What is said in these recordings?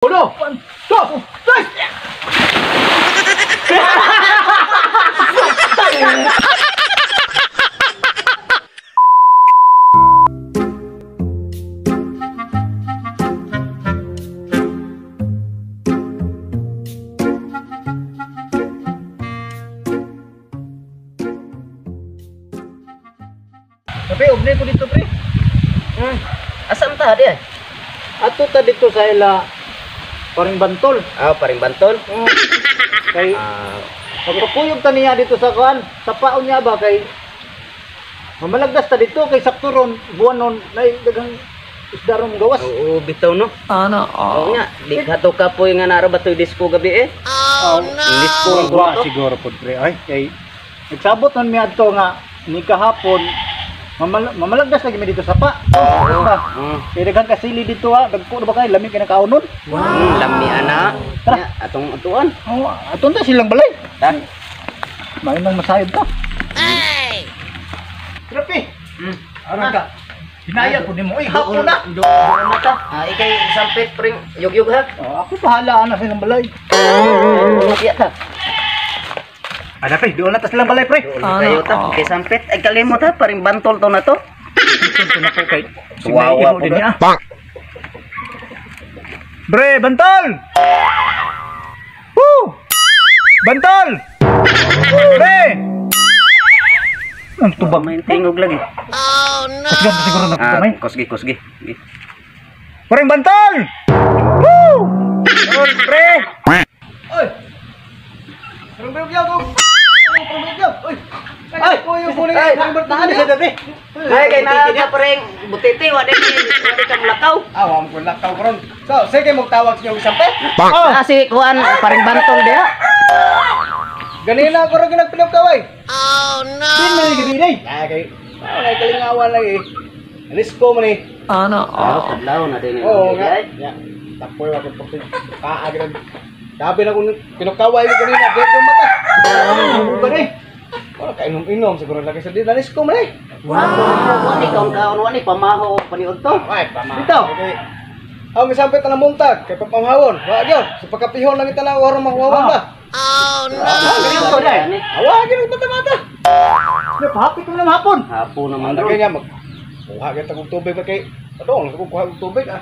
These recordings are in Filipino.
Uno, dos, tres. Tapi ubli ko dito, pre. Asam ta dia? Ato ta dito sa ila paring bantol. Paring bantol. Kay pagpupuyog ta niya dito sa kuan, sa paon niya ba kay mamalagdas ta dito kay sakturon buwanon nay daghang isda ron gawas. Oo, bitaw no. Oo nga, di kato kapoy nga nara batoy disco gabi eh. Disco ang Wa grupo. siguro pod pre. Ay kay nagsabot man mi adto nga ni kahapon mamalagdas lagi mi dito sa pa. Kay daghang kasili dito ha, dagko na ba kay lami kay nakaunon. Lami ana. Tara. Nya, atong atuan. Aton ta silang balay. Ta. Main nang masayod ta. Grabe. Aron ka. Hinaya ko nimo. Ay, hapon na. Do na ta. Ikay sampit pring yug-yug ha. Ako bahala na silang balay. Iya ta. Ada pre, doon na ta silang balay pre. Kayo ta, ikay sampit. Ay kalimot ha, paring bantol to na to. Ito na po kay. Wawa po din na. niya. Bre, bantol! Woo! Bantol! Bre! Ang tubag. Main tingog lagi. Kusgan pa siguro na kamay. Kusgi. Parang bantol! Woo! Bantol, pre! Oy! Parang bantol ko! Parang bantol! Oy! Ay! Kuya ko na yung bantol siya dati. Ay kay na paring butiti wa di ka mulakaw. Awam ko lakaw karon. So, sige mo tawag niyo isang pe. Si kuan paring bantol dia. Ganina ako rin nagpinagkaway. Oh no! Din man gabi day. Kay ay kalingawan lagi. Alis ko man eh. Kadlaw na din. Oo nga. Ya. Tapoy ako pag kaagran. Sabi na ko pinagkaway ko ganina, di ko mata. Ba ni? Wala ka inom-inom siguro lagi sa din. Alis ko man eh. Wani kaon wani pamaho paniud to. Ay, pama. Dito. Ang misampit na muntag kay papamhawon. Wa gyud. Sa pagkapihon lang itanaw aron mahuwawan ba. Ganyan ko dai. Awagin ang mata-mata. Napahapit ko lang hapon. Hapon naman Ano ro. kaya mag kuha kita kong tubig ba kay adong ko kuha kong tubig ah.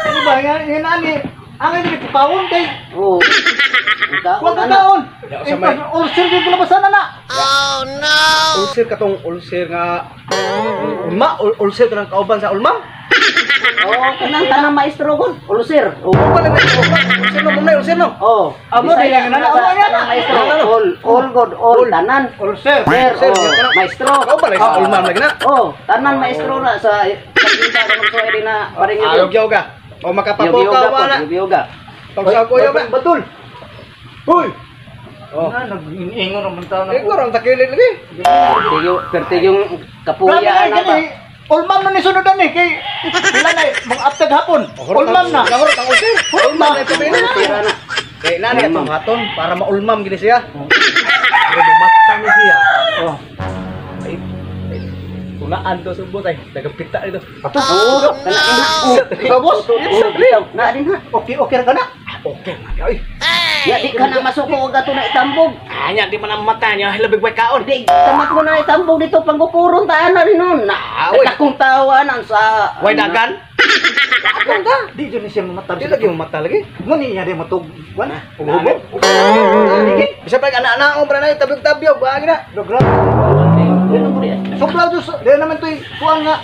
Ano ba yan ani? Ang hindi pagkaon kay Oo. kuha ka kaon. Ulcer din ko labasan na. Ulcer katong ulcer nga ulcer kanang kauban sa ulmang. Kanang maestro kon, ulusir. Wala na ulcer no muna ulcer no. Amo Bisaya din nga na kanang maestro. All good, all tanan. ulcer. Sir, maestro. Kauban sa ulmang lagi na. Tanan maestro na sa pagkinta ko so edi na paring Ayog yoga. O makapapoka wala. Yoga. Pagsago yoga. Betul. Hoy. Oh. Nag-ingon naman tayo na. Kurang takilid lagi. Perti yung kapuyaan na ba? Ulmam na ni sunudan eh kay wala na mga aptag hapon. Ulmam na. Nahurot ang ulcer. Ulmam na ito na. Kay nani atong haton para maulmam gini siya. Pero mata ni siya. Oh. Ay. Kunaan to subot ay nagapita ito. Ato. Oo, kana Boss. na din ha. Okay ra kana? Okay. Ay. Ya di ka na masuko og ato na itambog. Anya di man ang mata niya hilabig way kaon. Di tamat mo na itambog dito pangkukuron ta na rin nun. Akong tawanan sa Way dagan. Akong ka. Di jud ni siya mamata. Di lagi mamata lagi. Ngani niya di matug. Wan. Uhubo. Bisa pa anak-anak om na tabig-tabyog ba na. Dogra. Soplaw jud. Di naman toy kuan nga.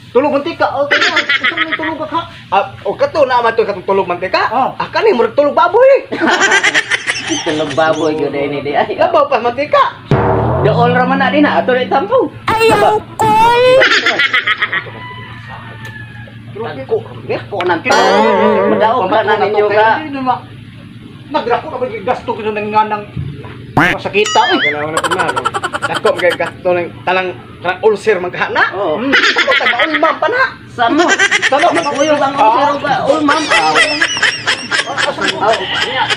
Tulog mantika. O kaya itong tulog ka. O kato na man to katong tulog mantika. Akan ni murag tulog baboy. Tulog baboy gyud ini di ay. Labaw pa mantika. Dool ra man na din ha ato na itambog. Ayaw ko! Ko nang tao. Madaog ka na ninyo ka. Nagrako na ba yung gasto ko nang nganang masakita eh. Kailangan na pinalo. Dako kay gasto ng talang ulcer man kana. Oo. Ako ta maulmam pa na. Samo. Magkuyog ang ulcer ba? Ulmam.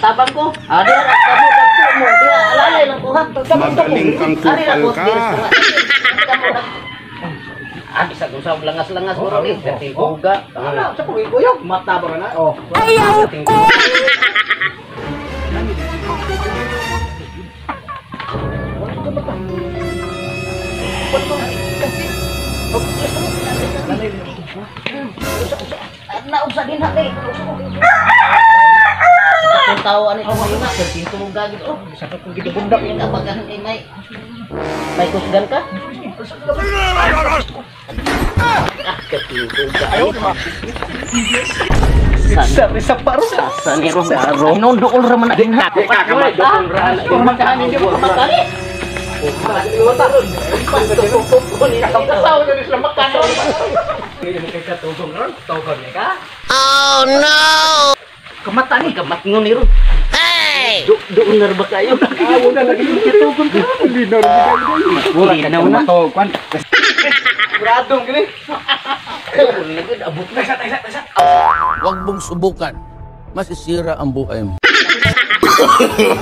Tabang ko. Di ra kamo dagko mo. Di alalay lang ko ha. Magaling kang kupal ka. Bisa usah langas-langas mo rin. Dating buga. Ano, sa pagkikuyog, mata ba na? Oh. Ayaw ko! Nausa din hati. Kung tawa ni kamu na, pinto mo gagid. Oh, Sa kung gidubundak hindi ka bagahan ay may kusgan ka? Katinto ka. sa paro. Sa ni Romaro. Inondool ra man na din hati. Kumakain hindi mo kumakain. Kasawa na sila makano. Hindi mo kay katubong ron, tawag ni ka. Oh no! Kamata ni kamat ngo ni Ron. Hey! Doon na ba kayo? Awo na lagi yung katubong ka. Linaw na to, kwan. Gradong gini. Abot na sa taysa. Huwag mong subukan. Masisira ang buhay mo.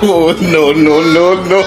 Oh, no, no, no, no.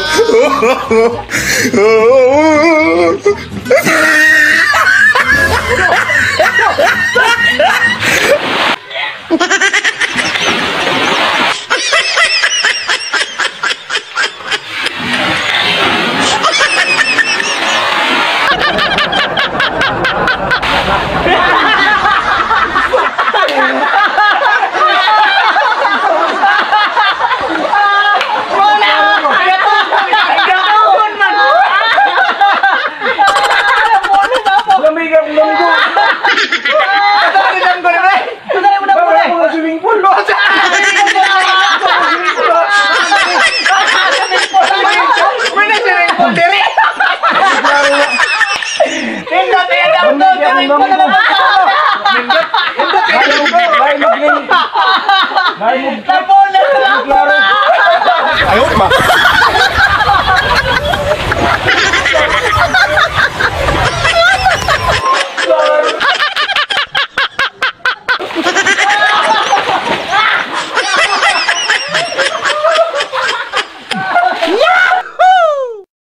Ayaw,